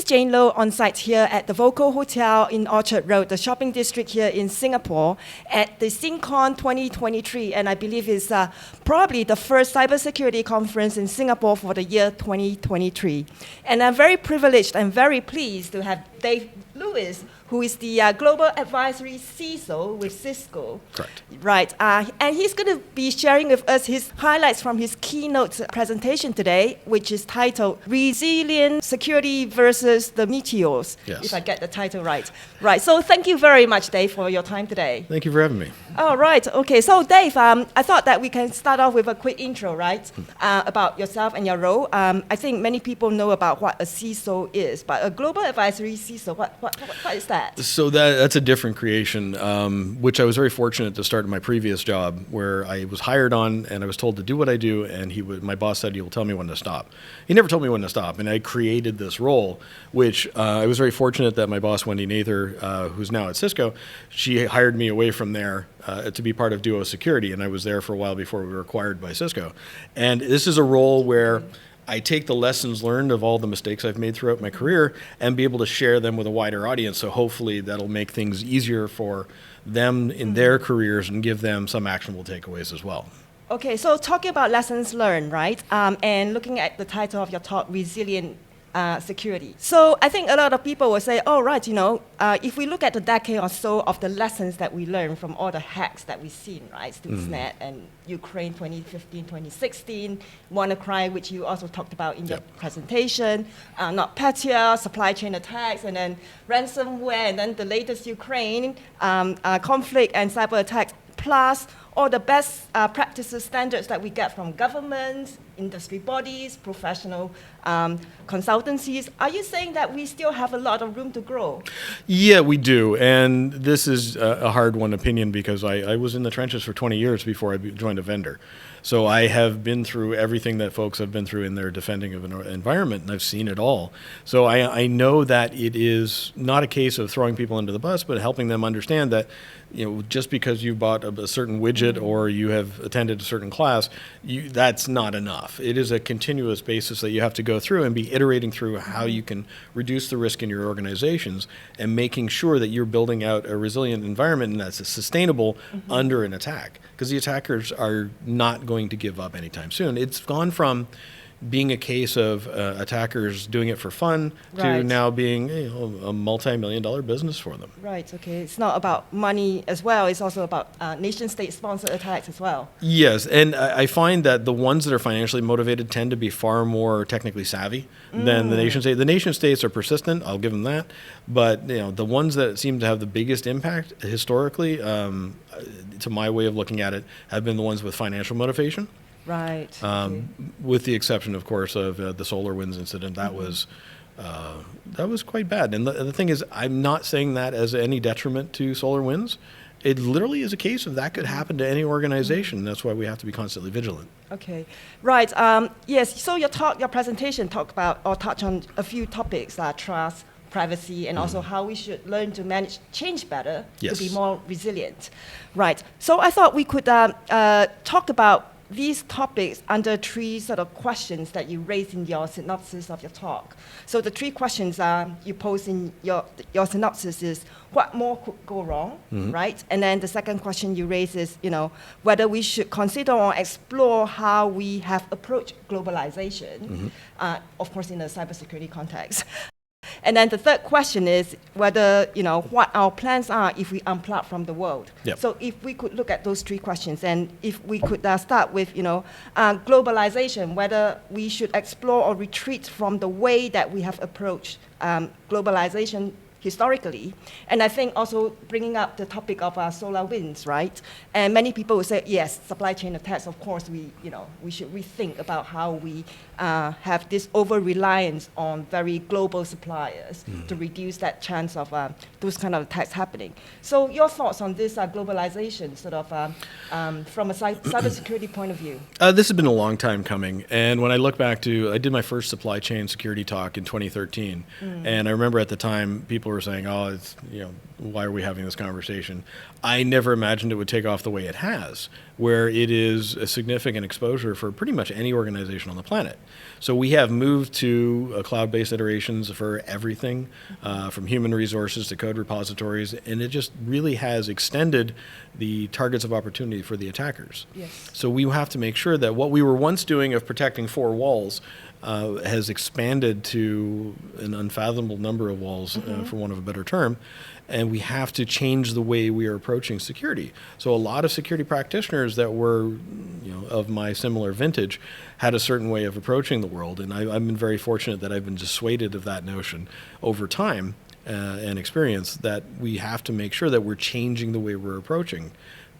Jane Low on site here at the Vocal Hotel in Orchard Road, the shopping district here in Singapore, at the SingCon 2023, and I believe it's probably the first cybersecurity conference in Singapore for the year 2023. And I'm very privileged and very pleased to have Dave Lewis, who is the Global Advisory CISO with Cisco. Correct. Right, and he's going to be sharing with us his highlights from his keynote presentation today, which is titled Resilient Security versus the Meteors, yes. If I get the title right. Right, so thank you very much, Dave, for your time today. Thank you for having me. All right, okay, so Dave, I thought that we can start off with a quick intro, right, about yourself and your role. I think many people know about what a CISO is, but a Global Advisory CISO, what is that? So that's a different creation, which I was very fortunate to start in my previous job, where I was hired on and I was told to do what I do, and my boss said he will tell me when to stop. He never told me when to stop, and I created this role, which I was very fortunate that my boss, Wendy Nather, who's now at Cisco, she hired me away from there to be part of Duo Security, and I was there for a while before we were acquired by Cisco. And this is a role where I take the lessons learned of all the mistakes I've made throughout my career and be able to share them with a wider audience. So hopefully that'll make things easier for them in their careers and give them some actionable takeaways as well. Okay, so talking about lessons learned, right? And looking at the title of your talk, Resilient Security. So I think a lot of people will say, oh, right, if we look at the decade or so of the lessons that we learned from all the hacks that we've seen, right? Stuxnet and Ukraine 2015, 2016, WannaCry, which you also talked about in your presentation, NotPetya, supply chain attacks, and then ransomware, and then the latest Ukraine conflict and cyber attacks, plus all the best practices, standards that we get from governments, industry bodies, professional consultancies. Are you saying that we still have a lot of room to grow? Yeah, we do. And this is a hard-won opinion because I was in the trenches for 20 years before I joined a vendor. So I have been through everything that folks have been through in their defending of an environment, and I've seen it all. So I know that it is not a case of throwing people under the bus, but helping them understand that just because you bought a certain widget or you have attended a certain class, that's not enough. It is a continuous basis that you have to go through and be iterating through how you can reduce the risk in your organizations and making sure that you're building out a resilient environment and that's sustainable under an attack. Because the attackers are not going to give up anytime soon. It's gone from being a case of attackers doing it for fun to now being a multi-million-dollar business for them. Right, okay. It's not about money as well. It's also about nation-state sponsored attacks as well. Yes, and I find that the ones that are financially motivated tend to be far more technically savvy than the nation-state. The nation-states are persistent, I'll give them that, but the ones that seem to have the biggest impact historically, to my way of looking at it, have been the ones with financial motivation. Right. With the exception, of course, of the SolarWinds incident, that was quite bad. And the thing is, I'm not saying that as any detriment to SolarWinds. It literally is a case of that could happen to any organization. That's why we have to be constantly vigilant. Okay, right. Yes. So your presentation touch on a few topics: trust, privacy, and also how we should learn to manage change better to be more resilient. Right. So I thought we could talk about these topics under three sort of questions that you raised in your synopsis of your talk. So the three questions you pose in your synopsis is, what more could go wrong, right? And then the second question you raise is, whether we should consider or explore how we have approached globalization, of course in a cybersecurity context. And then the third question is whether, what our plans are if we unplug from the world. Yep. So if we could look at those three questions, and if we could start with, globalization, whether we should explore or retreat from the way that we have approached globalization historically. And I think also bringing up the topic of SolarWinds, right? And many people will say, yes, supply chain attacks, of course, we should rethink about how we have this over-reliance on very global suppliers to reduce that chance of those kind of attacks happening. So your thoughts on this globalization, sort of from a cybersecurity point of view? This has been a long time coming. And when I look back to, I did my first supply chain security talk in 2013. And I remember at the time, people were were saying, oh, it's, why are we having this conversation? I never imagined it would take off the way it has, where it is a significant exposure for pretty much any organization on the planet. So we have moved to cloud-based iterations for everything, from human resources to code repositories, and it just really has extended the targets of opportunity for the attackers. Yes. So we have to make sure that what we were once doing of protecting 4 walls has expanded to an unfathomable number of walls, for want of a better term, and we have to change the way we are approaching security. So a lot of security practitioners that were, of my similar vintage had a certain way of approaching the world, and I've been very fortunate that I've been dissuaded of that notion over time and experience, that we have to make sure that we're changing the way we're approaching,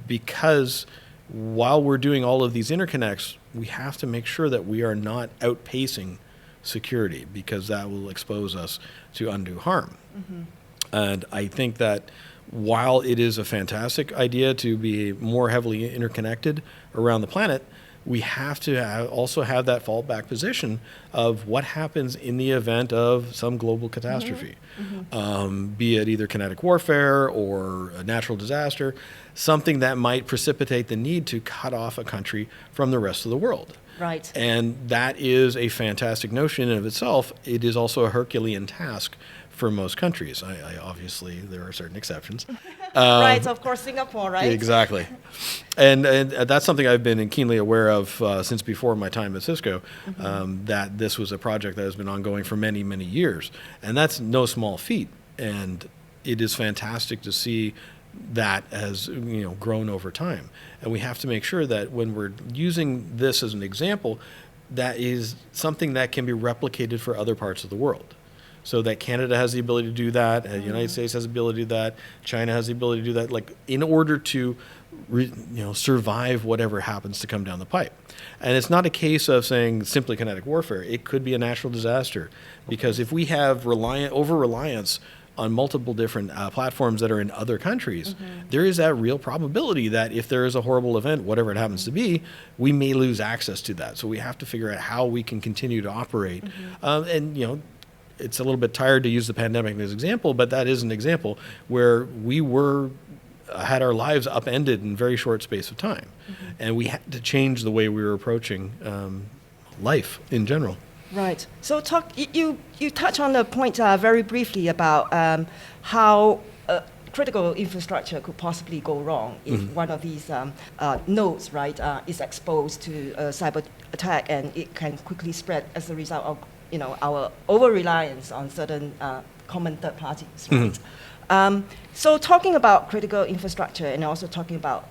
because while we're doing all of these interconnects, we have to make sure that we are not outpacing security, because that will expose us to undue harm. And I think that while it is a fantastic idea to be more heavily interconnected around the planet, we have to also have that fallback position of what happens in the event of some global catastrophe, be it either kinetic warfare or a natural disaster, something that might precipitate the need to cut off a country from the rest of the world. Right. And that is a fantastic notion in of itself. It is also a Herculean task for most countries. I obviously, there are certain exceptions. Right, of course, Singapore, right? Exactly. And that's something I've been keenly aware of since before my time at Cisco, that this was a project that has been ongoing for many, many years. And that's no small feat. And it is fantastic to see that has grown over time. And we have to make sure that when we're using this as an example, that is something that can be replicated for other parts of the world. So that Canada has the ability to do that, the United States has the ability to do that, China has the ability to do that, like in order to survive whatever happens to come down the pipe. And it's not a case of saying simply kinetic warfare. It could be a natural disaster, because if we have over-reliance on multiple different platforms that are in other countries, there is that real probability that if there is a horrible event, whatever it happens to be, we may lose access to that. So we have to figure out how we can continue to operate. And it's a little bit tired to use the pandemic as an example, but that is an example where we had our lives upended in a very short space of time. And we had to change the way we were approaching life in general. Right. So you touch on the point very briefly about how critical infrastructure could possibly go wrong if one of these nodes, right, is exposed to a cyber attack, and it can quickly spread as a result of our over-reliance on certain common third parties, right? So talking about critical infrastructure, and also talking about,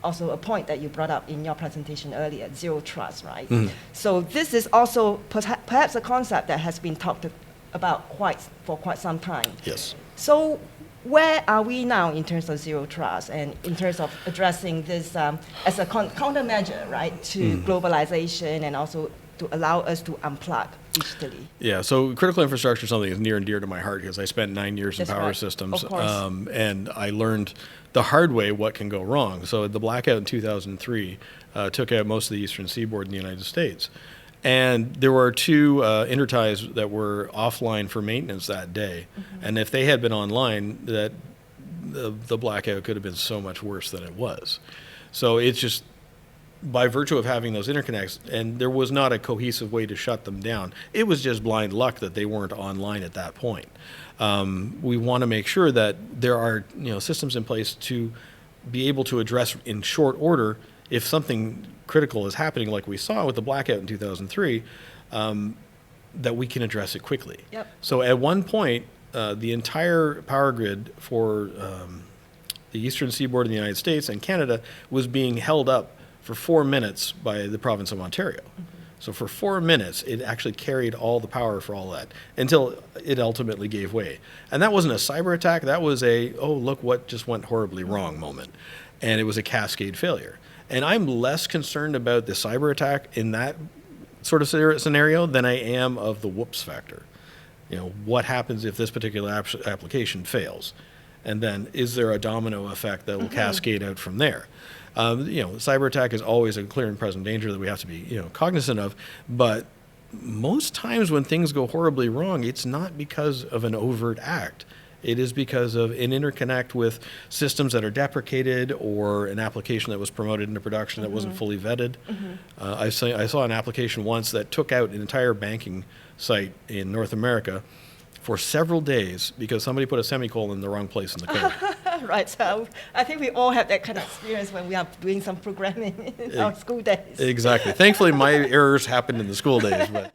also a point that you brought up in your presentation earlier, zero trust, right? So this is also perhaps a concept that has been talked about for quite some time. Yes. So where are we now in terms of zero trust, and in terms of addressing this as a countermeasure, right, to globalization, and also to allow us to unplug digitally? Yeah, so critical infrastructure is something that's near and dear to my heart, because I spent 9 years in power systems, and I learned the hard way what can go wrong. So the blackout in 2003 took out most of the eastern seaboard in the United States. And there were 2 interties that were offline for maintenance that day. And if they had been online, that the blackout could have been so much worse than it was. So it's just, by virtue of having those interconnects, and there was not a cohesive way to shut them down. It was just blind luck that they weren't online at that point. We want to make sure that there are systems in place to be able to address in short order if something critical is happening, like we saw with the blackout in 2003, that we can address it quickly. Yep. So at one point, the entire power grid for the eastern seaboard of the United States and Canada was being held up for 4 minutes by the province of Ontario. So for 4 minutes, it actually carried all the power for all that until it ultimately gave way. And that wasn't a cyber attack. That was a, oh, look what just went horribly wrong moment. And it was a cascade failure. And I'm less concerned about the cyber attack in that sort of scenario than I am of the whoops factor. What happens if this particular application fails? And then is there a domino effect that will cascade out from there? Cyber attack is always a clear and present danger that we have to be, cognizant of. But most times when things go horribly wrong, it's not because of an overt act. It is because of an interconnect with systems that are deprecated or an application that was promoted into production that wasn't fully vetted. I saw an application once that took out an entire banking site in North America for several days because somebody put a semicolon in the wrong place in the code. Right, so I think we all have that kind of experience when we are doing some programming in our school days. Exactly. Thankfully, my errors happened in the school days, but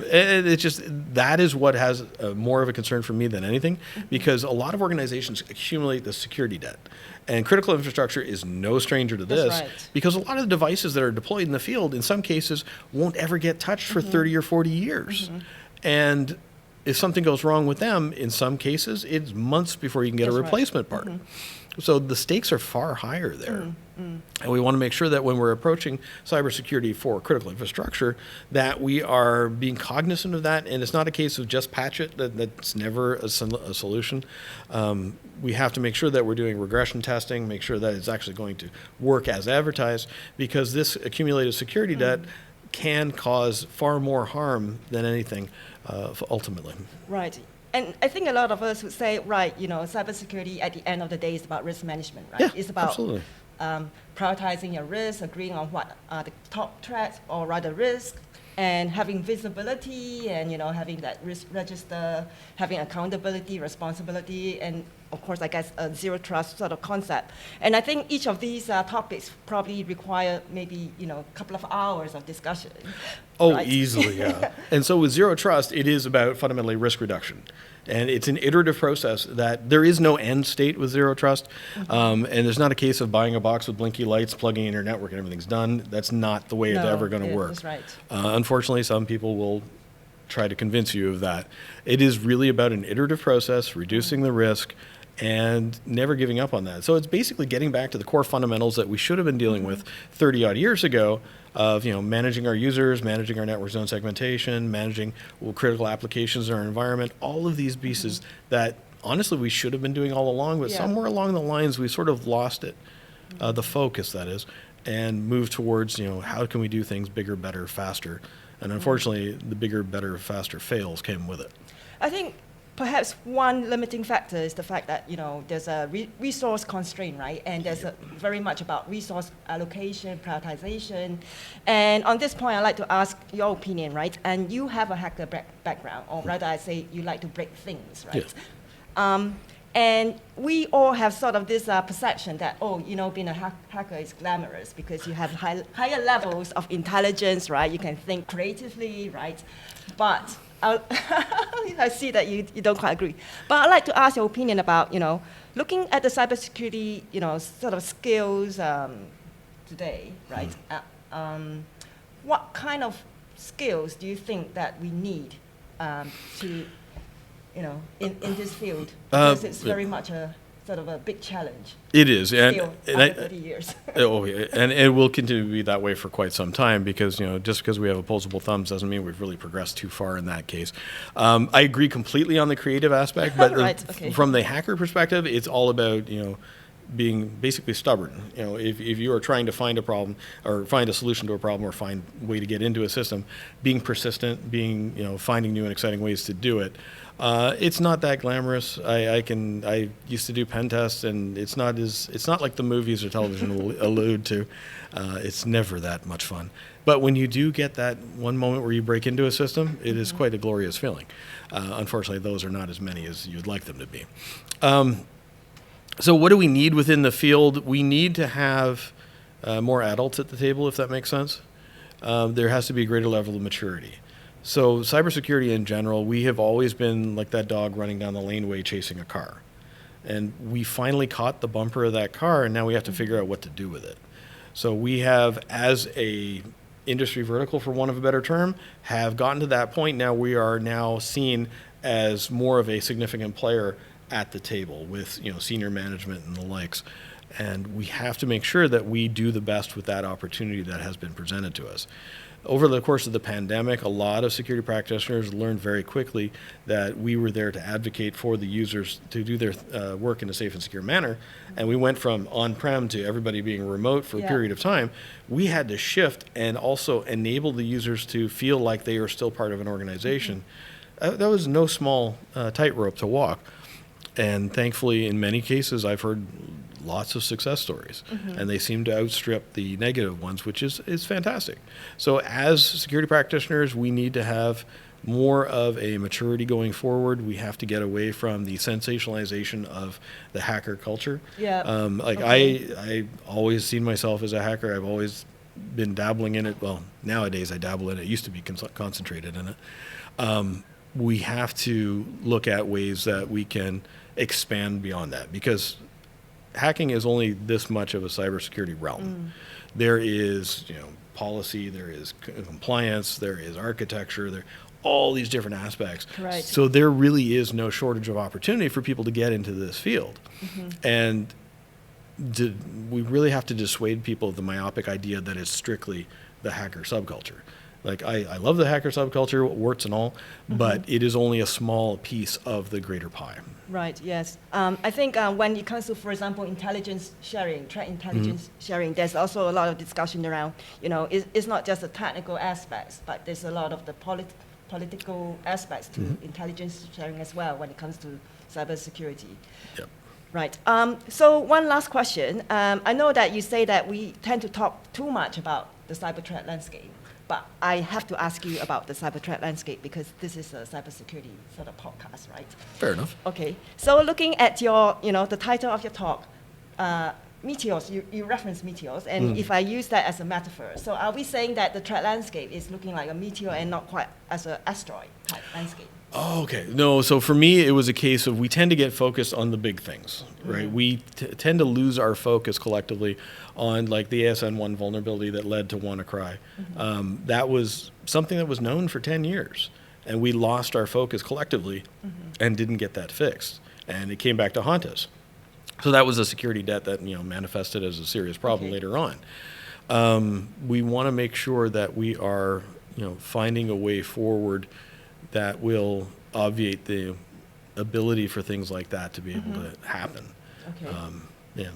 it's just that is what has more of a concern for me than anything, because a lot of organizations accumulate the security debt. And critical infrastructure is no stranger to this, because a lot of the devices that are deployed in the field, in some cases, won't ever get touched for 30 or 40 years. And if something goes wrong with them, in some cases, it's months before you can get a replacement part. So the stakes are far higher there. And we want to make sure that when we're approaching cybersecurity for critical infrastructure, that we are being cognizant of that. And it's not a case of just patch it. That's never a solution. We have to make sure that we're doing regression testing, make sure that it's actually going to work as advertised, because this accumulated security debt can cause far more harm than anything ultimately. Right. And I think a lot of us would say, right, cybersecurity at the end of the day is about risk management, right? Yeah, it's about absolutely. Prioritizing your risks, agreeing on what are the top threats or rather risks, and having visibility and, having that risk register, having accountability, responsibility, and of course, I guess a zero trust sort of concept. And I think each of these topics probably require maybe, a couple of hours of discussion. Oh, right? Easily, yeah. And so with zero trust, it is about fundamentally risk reduction. And it's an iterative process that there is no end state with zero trust. And there's not a case of buying a box with blinky lights, plugging in your network, and everything's done. That's not the way it's ever going to work. That's right. Unfortunately, some people will try to convince you of that. It is really about an iterative process, reducing the risk, and never giving up on that. So it's basically getting back to the core fundamentals that we should have been dealing with 30 odd years ago of managing our users, managing our network zone segmentation, managing critical applications in our environment, all of these pieces that honestly we should have been doing all along, but somewhere along the lines we sort of lost it, the focus that is, and moved towards how can we do things bigger, better, faster. And unfortunately the bigger, better, faster fails came with it. I think perhaps one limiting factor is the fact that there's a resource constraint, right? And there's very much about resource allocation, prioritization. And on this point, I'd like to ask your opinion, right? And you have a hacker background, or rather I say you like to break things, right? Yes. And we all have sort of this perception that, being a hacker is glamorous because you have higher levels of intelligence, right? You can think creatively, right? But I see that you don't quite agree. But I'd like to ask your opinion about, looking at the cybersecurity, sort of skills today, right? What kind of skills do you think that we need to, in this field? Because it's very much a sort of a big challenge. It is, and 30 years. And it will continue to be that way for quite some time because just because we have opposable thumbs doesn't mean we've really progressed too far in that case. I agree completely on the creative aspect, but from the hacker perspective, it's all about being basically stubborn. If you are trying to find a problem or find a solution to a problem or find a way to get into a system, being persistent, finding new and exciting ways to do it. It's not that glamorous. I used to do pen tests, and it's not like the movies or television will allude to. It's never that much fun. But when you do get that one moment where you break into a system, it is quite a glorious feeling. Unfortunately, those are not as many as you'd like them to be. So what do we need within the field? We need to have more adults at the table, if that makes sense. There has to be a greater level of maturity. So cybersecurity in general, we have always been like that dog running down the laneway chasing a car. And we finally caught the bumper of that car, and now we have to figure out what to do with it. So we have, as a industry vertical, for want of a better term, have gotten to that point. Now we are now seen as more of a significant player at the table with senior management and the likes. And we have to make sure that we do the best with that opportunity that has been presented to us. Over the course of the pandemic, a lot of security practitioners learned very quickly that we were there to advocate for the users to do their work in a safe and secure manner. And we went from on-prem to everybody being remote for a period of time. We had to shift and also enable the users to feel like they are still part of an organization. That was no small tightrope to walk. And thankfully, in many cases, I've heard lots of success stories, and they seem to outstrip the negative ones, which is fantastic. So as security practitioners, we need to have more of a maturity going forward. We have to get away from the sensationalization of the hacker culture. Yeah. I always seen myself as a hacker. I've always been dabbling in it. Well, nowadays I dabble in it. I used to be concentrated in it. We have to look at ways that we can expand beyond that, because hacking is only this much of a cybersecurity realm. There is, policy, there is compliance, there is architecture, there all these different aspects. Right. So there really is no shortage of opportunity for people to get into this field. And we really have to dissuade people of the myopic idea that it's strictly the hacker subculture. Like, I love the hacker subculture, warts and all, but it is only a small piece of the greater pie. Right, yes. I think when it comes to, for example, intelligence sharing, threat intelligence sharing, there's also a lot of discussion around, it's not just the technical aspects, but there's a lot of the political aspects to intelligence sharing as well when it comes to cybersecurity. Yep. Right. So one last question. I know that you say that we tend to talk too much about the cyber threat landscape, but I have to ask you about the cyber threat landscape because this is a cybersecurity sort of podcast, right? Fair enough. Okay. So looking at your, the title of your talk, Meteors, you reference Meteors, and if I use that as a metaphor, so are we saying that the threat landscape is looking like a meteor and not quite as an asteroid type landscape? Oh, okay. No, so for me, it was a case of we tend to get focused on the big things, right? We tend to lose our focus collectively on like the ASN1 vulnerability that led to WannaCry. That was something that was known for 10 years, and we lost our focus collectively and didn't get that fixed, and it came back to haunt us. So that was a security debt that manifested as a serious problem later on. We want to make sure that we are finding a way forward that will obviate the ability for things like that to be able to happen. Okay. Yeah.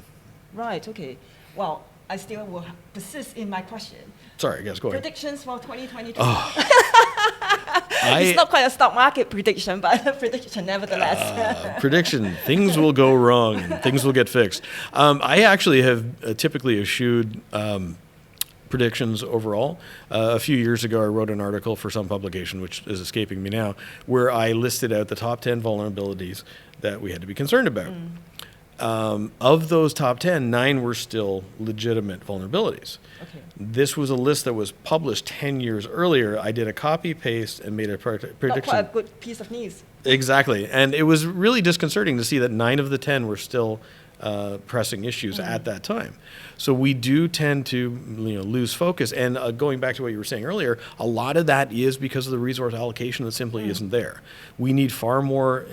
Right, okay. Well, I still will persist in my question. Sorry, guys, go ahead. Predictions for 2022. It's not quite a stock market prediction, but a prediction nevertheless. Prediction, things will go wrong and things will get fixed. I actually have typically eschewed predictions overall. A few years ago, I wrote an article for some publication, which is escaping me now, where I listed out the top 10 vulnerabilities that we had to be concerned about. Of those top 10, 9 were still legitimate vulnerabilities. Okay. This was a list that was published 10 years earlier. I did a copy paste and made a prediction. Not quite a good piece of news. Exactly. And it was really disconcerting to see that 9 of the 10 were still pressing issues at that time. So we do tend to lose focus. And going back to what you were saying earlier, a lot of that is because of the resource allocation that simply isn't there. We need far more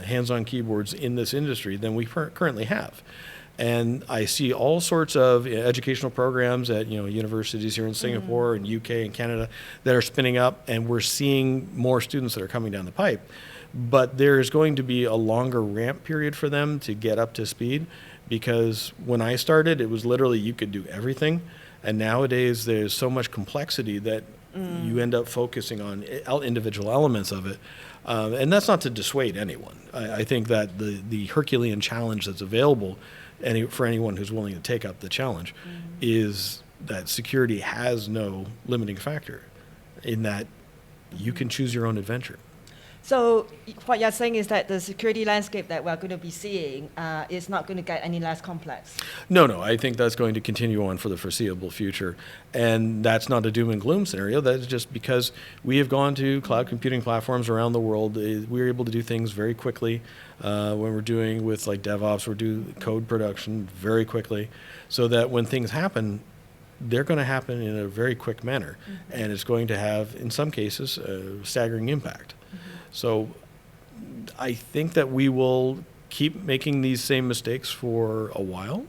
hands-on keyboards in this industry than we currently have. And I see all sorts of educational programs at universities here in Singapore and UK and Canada that are spinning up, and we're seeing more students that are coming down the pipe. But there's going to be a longer ramp period for them to get up to speed, because when I started, it was literally you could do everything. And nowadays, there's so much complexity that you end up focusing on individual elements of it. And that's not to dissuade anyone. I think that the Herculean challenge that's available for anyone who's willing to take up the challenge is that security has no limiting factor, in that you can choose your own adventure. So what you're saying is that the security landscape that we're going to be seeing is not going to get any less complex? No, I think that's going to continue on for the foreseeable future. And that's not a doom and gloom scenario. That's just because we have gone to cloud computing platforms around the world. We're able to do things very quickly. When we're doing with like DevOps, we're doing code production very quickly, so that when things happen, they're going to happen in a very quick manner. And it's going to have, in some cases, a staggering impact. So I think that we will keep making these same mistakes for a while,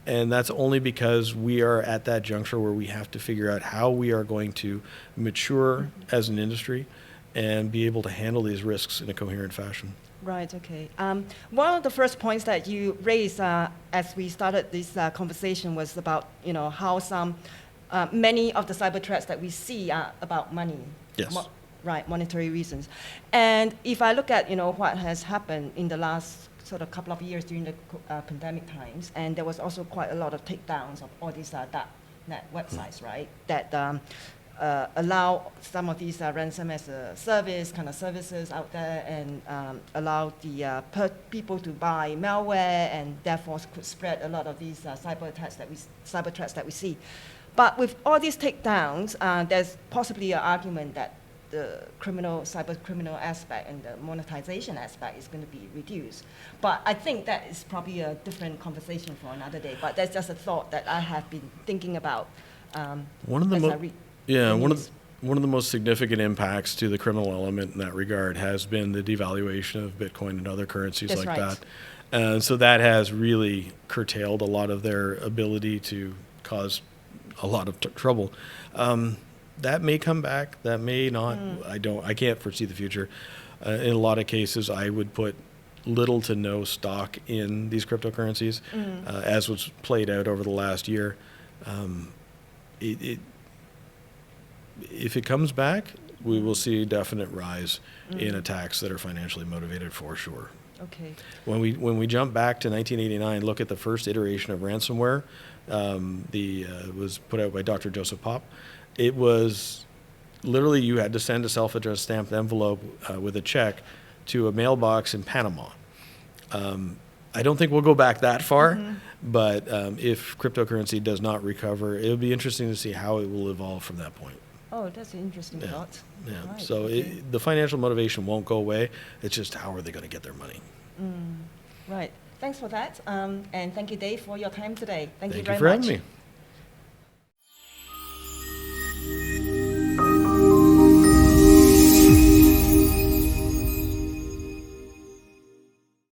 and that's only because we are at that juncture where we have to figure out how we are going to mature as an industry and be able to handle these risks in a coherent fashion. Right, okay. One of the first points that you raised as we started this conversation was about how many of the cyber threats that we see are about money. Yes. Right, monetary reasons. And if I look at what has happened in the last sort of couple of years during the pandemic times, and there was also quite a lot of takedowns of all these darknet websites, right? That allow some of these ransom as a service kind of services out there, and allow the people to buy malware, and therefore could spread a lot of these cyber threats that we see. But with all these takedowns, there's possibly an argument that the cyber criminal aspect and the monetization aspect is going to be reduced. But I think that is probably a different conversation for another day. But that's just a thought that I have been thinking about. One of the most significant impacts to the criminal element in that regard has been the devaluation of Bitcoin and other currencies That's like right. that. So that has really curtailed a lot of their ability to cause a lot of trouble. That may come back. That may not. I can't foresee the future. In a lot of cases, I would put little to no stock in these cryptocurrencies, as was played out over the last year. If it comes back, we will see a definite rise in attacks that are financially motivated for sure. Okay. When we jump back to 1989, look at the first iteration of ransomware. It was put out by Dr. Joseph Popp. It was literally you had to send a self-addressed stamped envelope with a check to a mailbox in Panama. I don't think we'll go back that far, but if cryptocurrency does not recover, it'll be interesting to see how it will evolve from that point. Oh, that's an interesting thought. Yeah. Right, So okay. the financial motivation won't go away. It's just how are they going to get their money? Right. Thanks for that. And thank you, Dave, for your time today. Thank you Thank very you for much. having me.